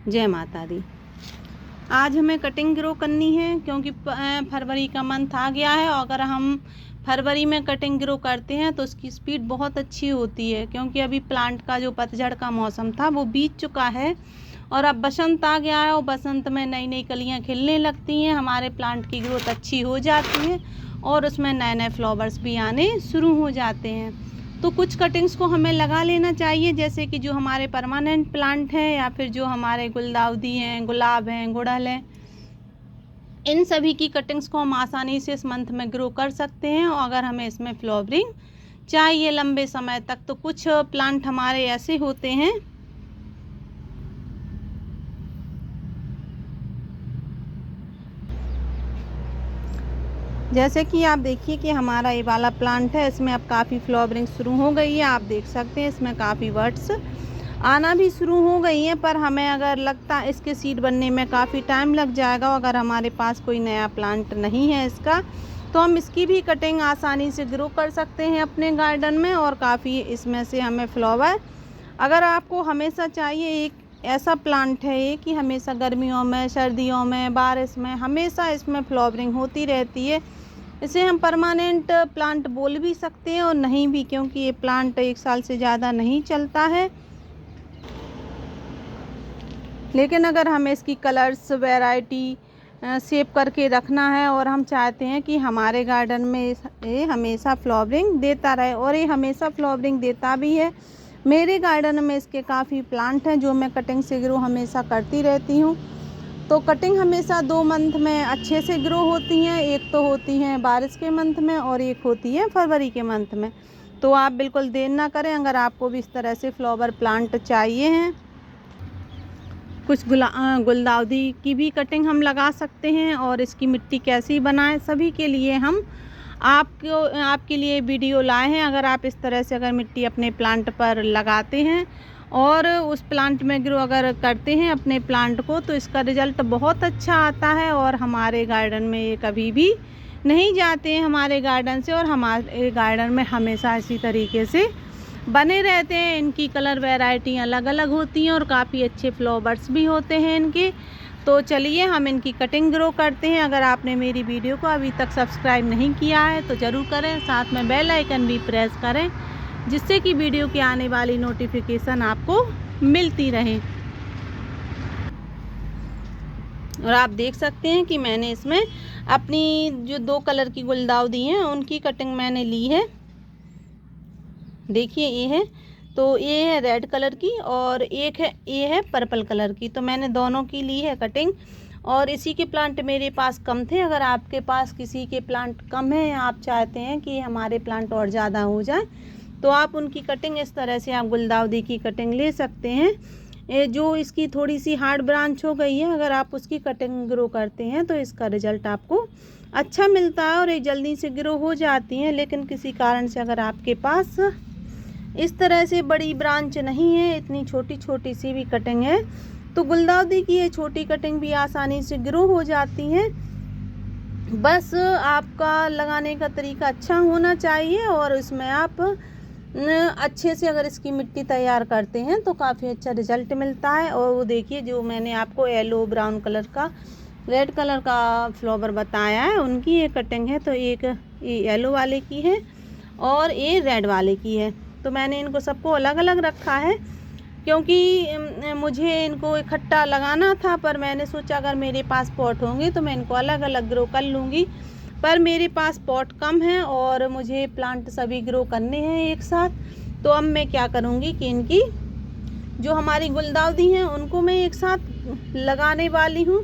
जय माता दी। आज हमें कटिंग ग्रो करनी है क्योंकि फरवरी का मंथ आ गया है और अगर हम फरवरी में कटिंग ग्रो करते हैं तो उसकी स्पीड बहुत अच्छी होती है, क्योंकि अभी प्लांट का जो पतझड़ का मौसम था वो बीत चुका है और अब बसंत आ गया है और बसंत में नई नई कलियां खिलने लगती हैं, हमारे प्लांट की ग्रोथ अच्छी हो जाती है और उसमें नए नए फ्लावर्स भी आने शुरू हो जाते हैं। तो कुछ कटिंग्स को हमें लगा लेना चाहिए, जैसे कि जो हमारे परमानेंट प्लांट हैं या फिर जो हमारे गुलदाउदी हैं, गुलाब हैं, गुड़हल हैं, इन सभी की कटिंग्स को हम आसानी से इस मंथ में ग्रो कर सकते हैं। और अगर हमें इसमें फ्लावरिंग चाहिए लंबे समय तक, तो कुछ प्लांट हमारे ऐसे होते हैं जैसे कि आप देखिए कि हमारा ये वाला प्लांट है, इसमें अब काफ़ी फ्लावरिंग शुरू हो गई है। आप देख सकते हैं इसमें काफ़ी बर्ड्स आना भी शुरू हो गई हैं, पर हमें अगर लगता है इसके सीड बनने में काफ़ी टाइम लग जाएगा, अगर हमारे पास कोई नया प्लांट नहीं है इसका, तो हम इसकी भी कटिंग आसानी से ग्रो कर सकते हैं अपने गार्डन में और काफ़ी इसमें से हमें फ्लावर, अगर आपको हमेशा चाहिए एक ऐसा प्लांट है ये कि हमेशा गर्मियों में, सर्दियों में, बारिश में हमेशा इसमें फ्लावरिंग होती रहती है। इसे हम परमानेंट प्लांट बोल भी सकते हैं और नहीं भी, क्योंकि ये प्लांट 1 साल से ज़्यादा नहीं चलता है। लेकिन अगर हमें इसकी कलर्स वैरायटी सेव करके रखना है और हम चाहते हैं कि हमारे गार्डन में ये हमेशा फ्लावरिंग देता रहे, और ये हमेशा फ्लावरिंग देता भी है। मेरे गार्डन में इसके काफ़ी प्लांट हैं जो मैं कटिंग से ग्रो हमेशा करती रहती हूँ। तो कटिंग हमेशा 2 मंथ में अच्छे से ग्रो होती हैं, एक तो होती हैं बारिश के मंथ में और एक होती है फरवरी के मंथ में। तो आप बिल्कुल देर ना करें, अगर आपको भी इस तरह से फ्लावर प्लांट चाहिए हैं। कुछ गुलदाउदी की भी कटिंग हम लगा सकते हैं और इसकी मिट्टी कैसी बनाएं, सभी के लिए हम आपके लिए वीडियो लाए हैं। अगर आप इस तरह से अगर मिट्टी अपने प्लांट पर लगाते हैं और उस प्लांट में ग्रो अगर करते हैं अपने प्लांट को, तो इसका रिज़ल्ट बहुत अच्छा आता है और हमारे गार्डन में ये कभी भी नहीं जाते हैं हमारे गार्डन से, और हमारे गार्डन में हमेशा इसी तरीके से बने रहते हैं। इनकी कलर वैरायटी अलग अलग होती हैं और काफ़ी अच्छे फ्लावर्स भी होते हैं इनके। तो चलिए हम इनकी कटिंग ग्रो करते हैं। अगर आपने मेरी वीडियो को अभी तक सब्सक्राइब नहीं किया है तो ज़रूर करें, साथ में बेल आइकन भी प्रेस करें, जिससे कि वीडियो की आने वाली नोटिफिकेशन आपको मिलती रहे। और आप देख सकते हैं कि मैंने इसमें अपनी जो 2 कलर की गुलदाउदी हैं उनकी कटिंग मैंने ली है। देखिए ये है, तो ये है रेड कलर की और एक है ये है पर्पल कलर की, तो मैंने दोनों की ली है कटिंग। और इसी के प्लांट मेरे पास कम थे। अगर आपके पास किसी के प्लांट कम है या आप चाहते हैं कि हमारे प्लांट और ज़्यादा हो जाए, तो आप उनकी कटिंग इस तरह से आप गुलदाउदी की कटिंग ले सकते हैं। ये जो इसकी थोड़ी सी हार्ड ब्रांच हो गई है, अगर आप उसकी कटिंग ग्रो करते हैं तो इसका रिज़ल्ट आपको अच्छा मिलता है और ये जल्दी से ग्रो हो जाती हैं। लेकिन किसी कारण से अगर आपके पास इस तरह से बड़ी ब्रांच नहीं है, इतनी छोटी छोटी सी भी कटिंग है, तो गुलदाउदी की ये छोटी कटिंग भी आसानी से ग्रो हो जाती है। बस आपका लगाने का तरीका अच्छा होना चाहिए और इसमें आप अच्छे से अगर इसकी मिट्टी तैयार करते हैं तो काफ़ी अच्छा रिज़ल्ट मिलता है। और वो देखिए जो मैंने आपको येलो, ब्राउन कलर का, रेड कलर का फ्लावर बताया है, उनकी ये कटिंग है। तो एक ये येलो वाले की है और ये रेड वाले की है। तो मैंने इनको सबको अलग अलग रखा है क्योंकि मुझे इनको इकट्ठा लगाना था, पर मैंने सोचा अगर मेरे पास पॉट होंगे तो मैं इनको अलग अलग ग्रो कर लूँगी। पर मेरे पास पॉट कम है और मुझे प्लांट सभी ग्रो करने हैं एक साथ। तो अब मैं क्या करूँगी कि इनकी जो हमारी गुलदाउदी हैं उनको मैं एक साथ लगाने वाली हूँ,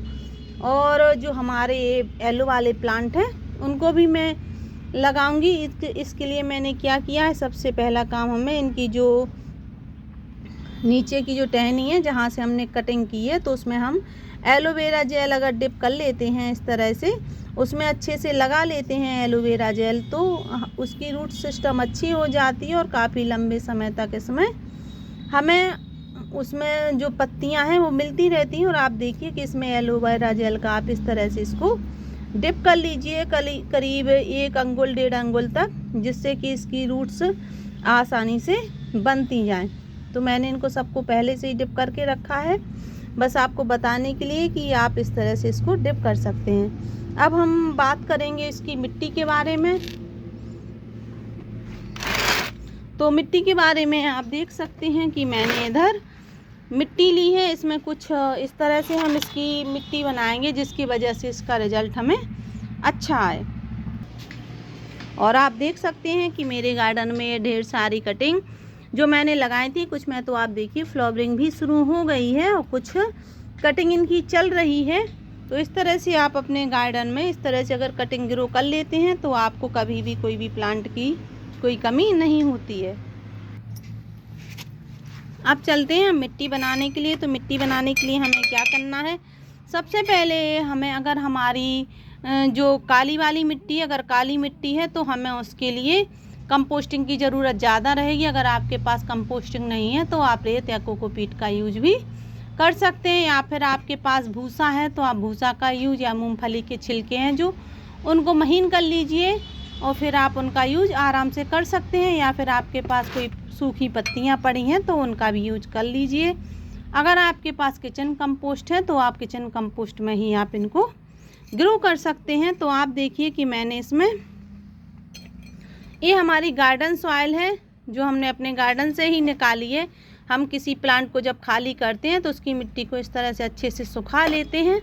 और जो हमारे येलो वाले प्लांट हैं उनको भी मैं लगाऊंगी। इसके लिए मैंने क्या किया है, सबसे पहला काम हमें इनकी जो नीचे की जो टहनी है जहाँ से हमने कटिंग की है, तो उसमें हम एलोवेरा जेल अगर डिप कर लेते हैं इस तरह से, उसमें अच्छे से लगा लेते हैं एलोवेरा जेल, तो उसकी रूट सिस्टम अच्छी हो जाती है और काफ़ी लंबे समय तक इसमें हमें उसमें जो पत्तियां हैं वो मिलती रहती हैं। और आप देखिए कि इसमें एलोवेरा जेल का आप इस तरह से इसको डिप कर लीजिए करीब 1 अंगुल 1.5 अंगुल तक, जिससे कि इसकी रूट्स आसानी से बनती जाएं। तो मैंने इनको सबको पहले से ही डिप करके रखा है। बस आपको बताने के लिए कि आप इस तरह से इसको डिप कर सकते हैं। अब हम बात करेंगे इसकी मिट्टी के बारे में। तो मिट्टी के बारे में आप देख सकते हैं कि मैंने इधर मिट्टी ली है। इसमें कुछ इस तरह से हम इसकी मिट्टी बनाएंगे जिसकी वजह से इसका रिजल्ट हमें अच्छा आए। और आप देख सकते हैं कि मेरे गार्डन में ढेर सारी कटिंग जो मैंने लगाई थी, कुछ में तो आप देखिए फ्लावरिंग भी शुरू हो गई है और कुछ कटिंग इनकी चल रही है। तो इस तरह से आप अपने गार्डन में इस तरह से अगर कटिंग ग्रो कर लेते हैं तो आपको कभी भी कोई भी प्लांट की कोई कमी नहीं होती है। अब चलते हैं मिट्टी बनाने के लिए। तो मिट्टी बनाने के लिए हमें क्या करना है, सबसे पहले हमें अगर हमारी जो काली वाली मिट्टी, अगर काली मिट्टी है तो हमें उसके लिए कंपोस्टिंग की ज़रूरत ज़्यादा रहेगी। अगर आपके पास कंपोस्टिंग नहीं है तो आप रेत या कोकोपीट का यूज भी कर सकते हैं, या फिर आपके पास भूसा है तो आप भूसा का यूज, या मूंगफली के छिलके हैं जो उनको महीन कर लीजिए और फिर आप उनका यूज आराम से कर सकते हैं। या फिर आपके पास कोई सूखी पत्तियां पड़ी हैं तो उनका भी यूज कर लीजिए। अगर आपके पास किचन कंपोस्ट है तो आप किचन कंपोस्ट में ही आप इनको ग्रो कर सकते हैं। तो आप देखिए कि मैंने इसमें, ये हमारी गार्डन सॉइल है जो हमने अपने गार्डन से ही निकाली है। हम किसी प्लांट को जब खाली करते हैं तो उसकी मिट्टी को इस तरह से अच्छे से सुखा लेते हैं।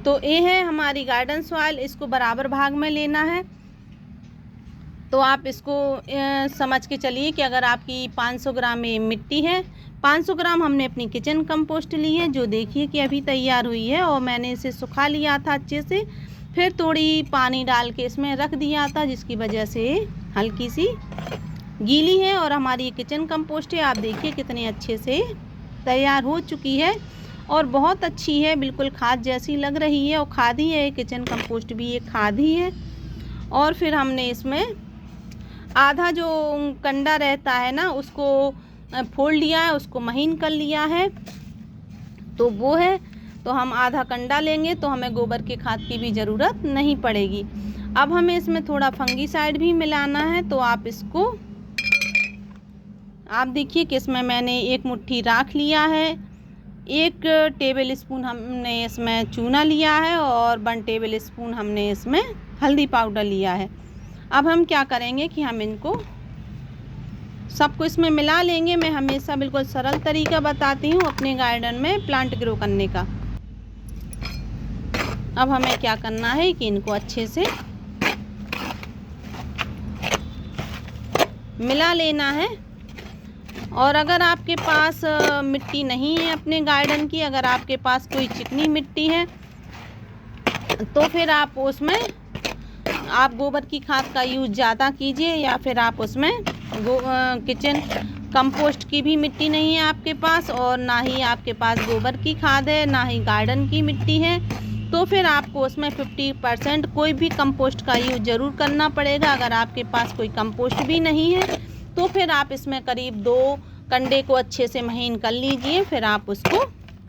तो ये है हमारी गार्डन सॉइल, इसको बराबर भाग में लेना है। तो आप इसको समझ के चलिए कि अगर आपकी 500 ग्राम ये मिट्टी है, 500 ग्राम हमने अपनी किचन कंपोस्ट ली है जो देखिए कि अभी तैयार हुई है, और मैंने इसे सुखा लिया था अच्छे से, फिर थोड़ी पानी डाल के इसमें रख दिया था जिसकी वजह से हल्की सी गीली है। और हमारी किचन कंपोस्ट है, आप देखिए कितने अच्छे से तैयार हो चुकी है और बहुत अच्छी है, बिल्कुल खाद जैसी लग रही है। और खाद ही है, किचन कंपोस्ट भी एक खाद ही है। और फिर हमने इसमें आधा जो कंडा रहता है ना उसको फोड़ लिया है, उसको महीन कर लिया है, तो वो है। तो हम आधा कंडा लेंगे तो हमें गोबर के खाद की भी ज़रूरत नहीं पड़ेगी। अब हमें इसमें थोड़ा फंगीसाइड भी मिलाना है। तो आप इसको, आप देखिए कि इसमें मैंने 1 मुट्ठी राख लिया है, 1 टेबल स्पून हमने इसमें चूना लिया है और 1 टेबल स्पून हमने इसमें हल्दी पाउडर लिया है। अब हम क्या करेंगे कि हम इनको सबको इसमें मिला लेंगे। मैं हमेशा बिल्कुल सरल तरीका बताती हूँ अपने गार्डन में प्लांट ग्रो करने का। अब हमें क्या करना है कि इनको अच्छे से मिला लेना है। और अगर आपके पास मिट्टी नहीं है अपने गार्डन की, अगर आपके पास कोई चिकनी मिट्टी है तो फिर आप उसमें आप गोबर की खाद का यूज ज़्यादा कीजिए, या फिर आप उसमें किचन कंपोस्ट की भी मिट्टी नहीं है आपके पास और ना ही आपके पास गोबर की खाद है, ना ही गार्डन की मिट्टी है, तो फिर आपको उसमें 50% कोई भी कंपोस्ट का यूज ज़रूर करना पड़ेगा। अगर आपके पास कोई कंपोस्ट भी नहीं है तो फिर आप इसमें करीब 2 कंडे को अच्छे से महीन कर लीजिए, फिर आप उसको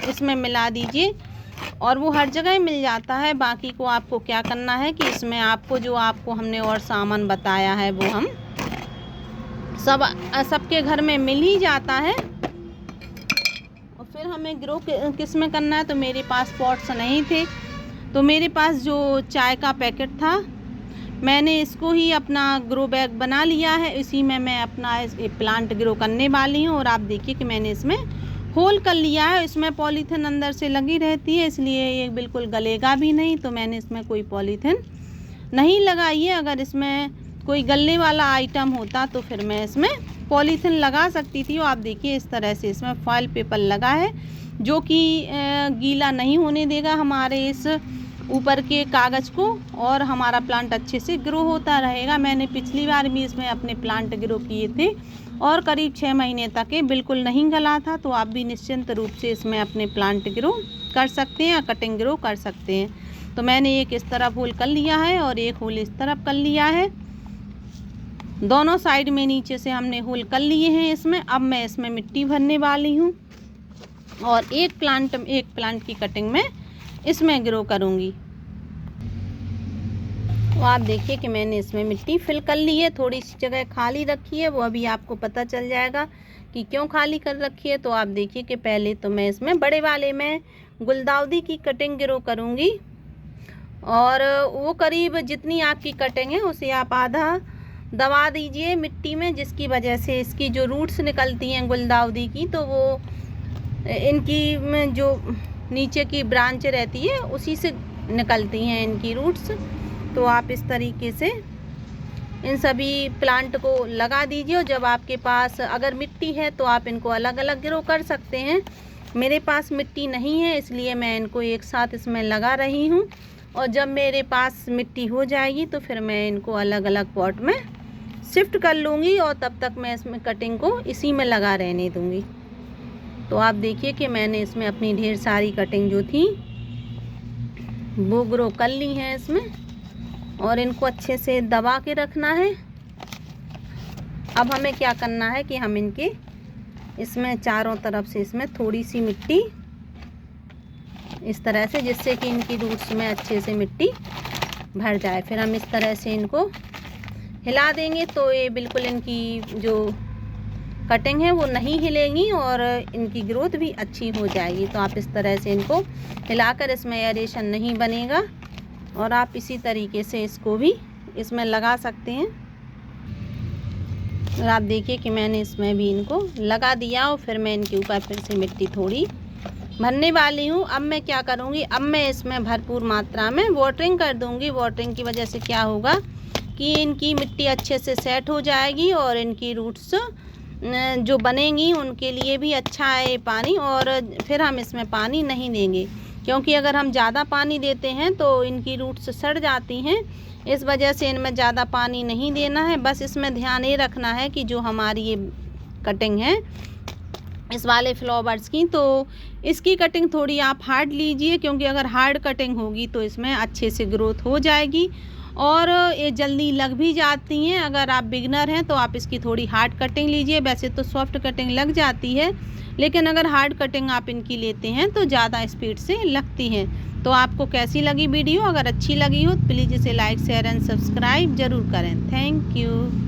इसमें मिला दीजिए और वो हर जगह मिल जाता है। बाकी को आपको क्या करना है कि इसमें आपको जो आपको हमने और सामान बताया है वो हम सबके घर में मिल ही जाता है। और फिर हमें ग्रो किस में करना है, तो मेरे पास पॉट्स नहीं थे, तो मेरे पास जो चाय का पैकेट था मैंने इसको ही अपना ग्रो बैग बना लिया है, इसी में मैं अपना प्लांट ग्रो करने वाली हूँ। और आप देखिए कि मैंने इसमें होल कर लिया है, इसमें पॉलीथिन अंदर से लगी रहती है इसलिए ये बिल्कुल गलेगा भी नहीं, तो मैंने इसमें कोई पॉलीथिन नहीं लगाई है। अगर इसमें कोई गलने वाला आइटम होता तो फिर मैं इसमें पॉलीथिन लगा सकती थी। और आप देखिए इस तरह से इसमें फॉइल पेपर लगा है जो कि गीला नहीं होने देगा हमारे इस ऊपर के कागज़ को, और हमारा प्लांट अच्छे से ग्रो होता रहेगा। मैंने पिछली बार भी इसमें अपने प्लांट ग्रो किए थे और करीब 6 महीने तक ये बिल्कुल नहीं गला था। तो आप भी निश्चिंत रूप से इसमें अपने प्लांट ग्रो कर सकते हैं या कटिंग ग्रो कर सकते हैं। तो मैंने एक इस तरफ होल कर लिया है और एक होल इस तरफ कर लिया है, दोनों साइड में नीचे से हमने होल कर लिए हैं इसमें। अब मैं इसमें मिट्टी भरने वाली हूँ और एक प्लांट की कटिंग में इसमें ग्रो करूँगी। तो आप देखिए कि मैंने इसमें मिट्टी फिल कर ली है, थोड़ी सी जगह खाली रखी है, वो अभी आपको पता चल जाएगा कि क्यों खाली कर रखी है। तो आप देखिए कि पहले तो मैं इसमें बड़े वाले में गुलदाउदी की कटिंग ग्रो करूँगी, और वो करीब जितनी आपकी कटिंग है उसे आप आधा दबा दीजिए मिट्टी में, जिसकी वजह से इसकी जो रूट्स निकलती हैं गुलदाउदी की, तो वो इनकी में जो नीचे की ब्रांच रहती है उसी से निकलती हैं इनकी रूट्स। तो आप इस तरीके से इन सभी प्लांट को लगा दीजिए। और जब आपके पास अगर मिट्टी है तो आप इनको अलग अलग ग्रो कर सकते हैं। मेरे पास मिट्टी नहीं है, इसलिए मैं इनको एक साथ इसमें लगा रही हूँ, और जब मेरे पास मिट्टी हो जाएगी तो फिर मैं इनको अलग अलग पॉट में शिफ्ट कर लूँगी, और तब तक मैं इसमें कटिंग को इसी में लगा रहने दूँगी। तो आप देखिए कि मैंने इसमें अपनी ढेर सारी कटिंग जो थी वो ग्रो कर ली हैं इसमें, और इनको अच्छे से दबा के रखना है। अब हमें क्या करना है कि हम इनके इसमें चारों तरफ से इसमें थोड़ी सी मिट्टी इस तरह से, जिससे कि इनकी रूट्स में अच्छे से मिट्टी भर जाए। फिर हम इस तरह से इनको हिला देंगे, तो ये बिल्कुल इनकी जो कटिंग है वो नहीं हिलेगी और इनकी ग्रोथ भी अच्छी हो जाएगी। तो आप इस तरह से इनको हिलाकर, इसमें एरेशन नहीं बनेगा, और आप इसी तरीके से इसको भी इसमें लगा सकते हैं। और आप देखिए कि मैंने इसमें भी इनको लगा दिया, और फिर मैं इनके ऊपर फिर से मिट्टी थोड़ी भरने वाली हूँ। अब मैं क्या करूँगी, अब मैं इसमें भरपूर मात्रा में वाटरिंग कर दूँगी। वाटरिंग की वजह से क्या होगा कि इनकी मिट्टी अच्छे से सेट हो जाएगी, और इनकी रूट्स जो बनेंगी उनके लिए भी अच्छा है पानी। और फिर हम इसमें पानी नहीं देंगे, क्योंकि अगर हम ज़्यादा पानी देते हैं तो इनकी रूट्स सड़ जाती हैं। इस वजह से इनमें ज़्यादा पानी नहीं देना है। बस इसमें ध्यान ये रखना है कि जो हमारी ये कटिंग है इस वाले फ्लावर्स की, तो इसकी कटिंग थोड़ी आप हार्ड लीजिए, क्योंकि अगर हार्ड कटिंग होगी तो इसमें अच्छे से ग्रोथ हो जाएगी, और ये जल्दी लग भी जाती हैं। अगर आप बिगनर हैं तो आप इसकी थोड़ी हार्ड कटिंग लीजिए। वैसे तो सॉफ्ट कटिंग लग जाती है, लेकिन अगर हार्ड कटिंग आप इनकी लेते हैं तो ज़्यादा स्पीड से लगती हैं। तो आपको कैसी लगी वीडियो? अगर अच्छी लगी हो तो प्लीज़ इसे लाइक, शेयर एंड सब्सक्राइब ज़रूर करें। Thank you.